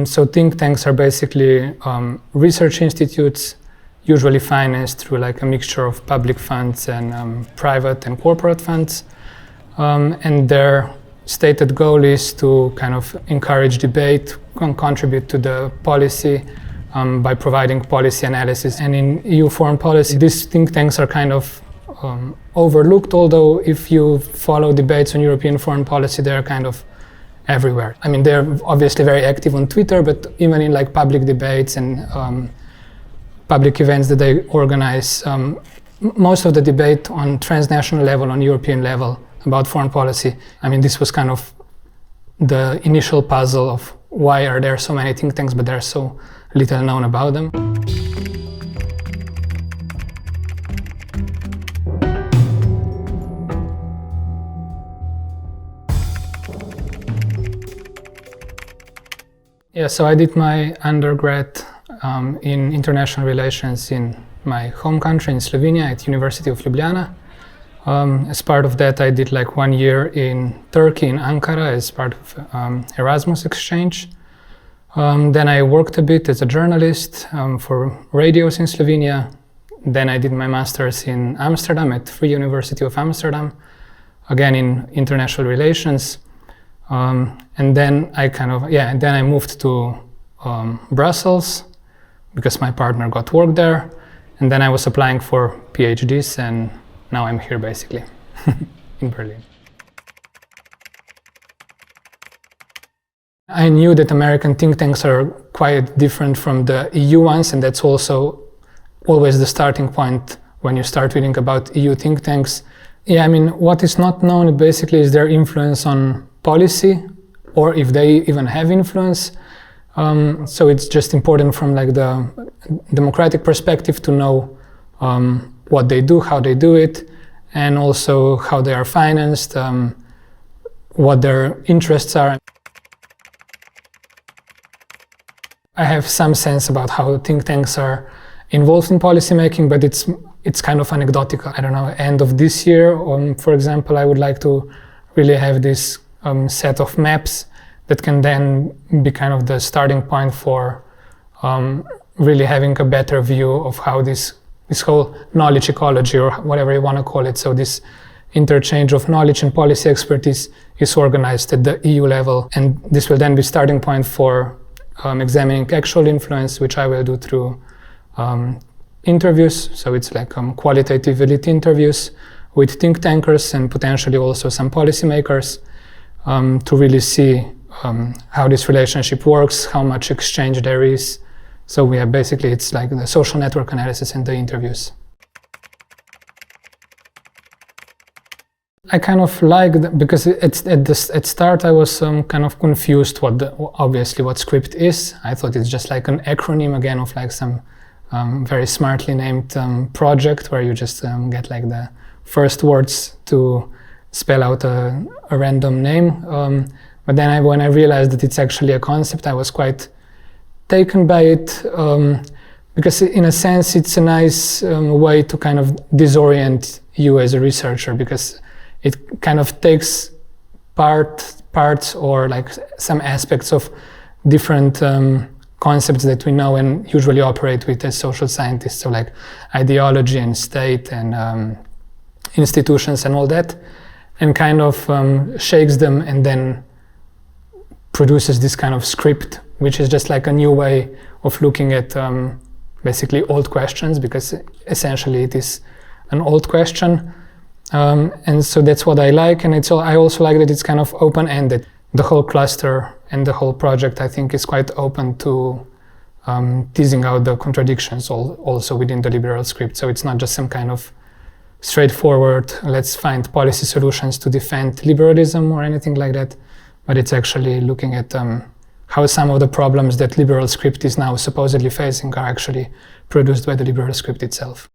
So think tanks are basically research institutes, usually financed through like a mixture of public funds and private and corporate funds. And their stated goal is to kind of encourage debate and contribute to the policy by providing policy analysis. And in EU foreign policy, these think tanks are kind of overlooked, although if you follow debates on European foreign policy, they're kind of everywhere. I mean, they're obviously very active on Twitter, but even in like public debates and public events that they organize, most of the debate on transnational level, on European level about foreign policy, I mean, this was kind of the initial puzzle of why are there so many think tanks, but there's so little known about them. Yeah, so I did my undergrad in international relations in my home country, in Slovenia, at University of Ljubljana. As part of that, I did like 1 year in Turkey, in Ankara, as part of Erasmus exchange. Then I worked a bit as a journalist for radios in Slovenia. Then I did my master's in Amsterdam at Free University of Amsterdam, again in international relations. And then I moved to Brussels because my partner got work there. And then I was applying for PhDs, and now I'm here basically in Berlin. I knew that American think tanks are quite different from the EU ones, and that's also always the starting point when you start reading about EU think tanks. Yeah, I mean, what is not known basically is their influence on policy, or if they even have influence. So it's just important from like the democratic perspective to know what they do, how they do it, and also how they are financed, what their interests are. I have some sense about how think tanks are involved in policy making, but it's kind of anecdotal. I don't know, end of this year, for example, I would like to really have this set of maps that can then be kind of the starting point for really having a better view of how this whole knowledge ecology, or whatever you want to call it, so this interchange of knowledge and policy expertise is organized at the EU level. And this will then be starting point for examining actual influence, which I will do through interviews. So it's like qualitative elite interviews with think tankers and potentially also some policymakers to really see how this relationship works, how much exchange there is. So we have basically, it's like the social network analysis and the interviews. I kind of liked, because at start I was kind of confused obviously what SCRIPT is. I thought it's just like an acronym again of like some very smartly named project where you just get like the first words to spell out a random name. But then when I realized that it's actually a concept, I was quite taken by it, because in a sense it's a nice way to kind of disorient you as a researcher, because it kind of takes parts or like some aspects of different concepts that we know and usually operate with as social scientists, so like ideology and state and institutions and all that, and kind of shakes them and then produces this kind of script, which is just like a new way of looking at basically old questions, because essentially it is an old question. And so that's what I like, and I also like that it's kind of open-ended. The whole cluster and the whole project, I think, is quite open to teasing out the contradictions also within the liberal script. So it's not just some kind of straightforward, let's find policy solutions to defend liberalism or anything like that, but it's actually looking at how some of the problems that liberal script is now supposedly facing are actually produced by the liberal script itself.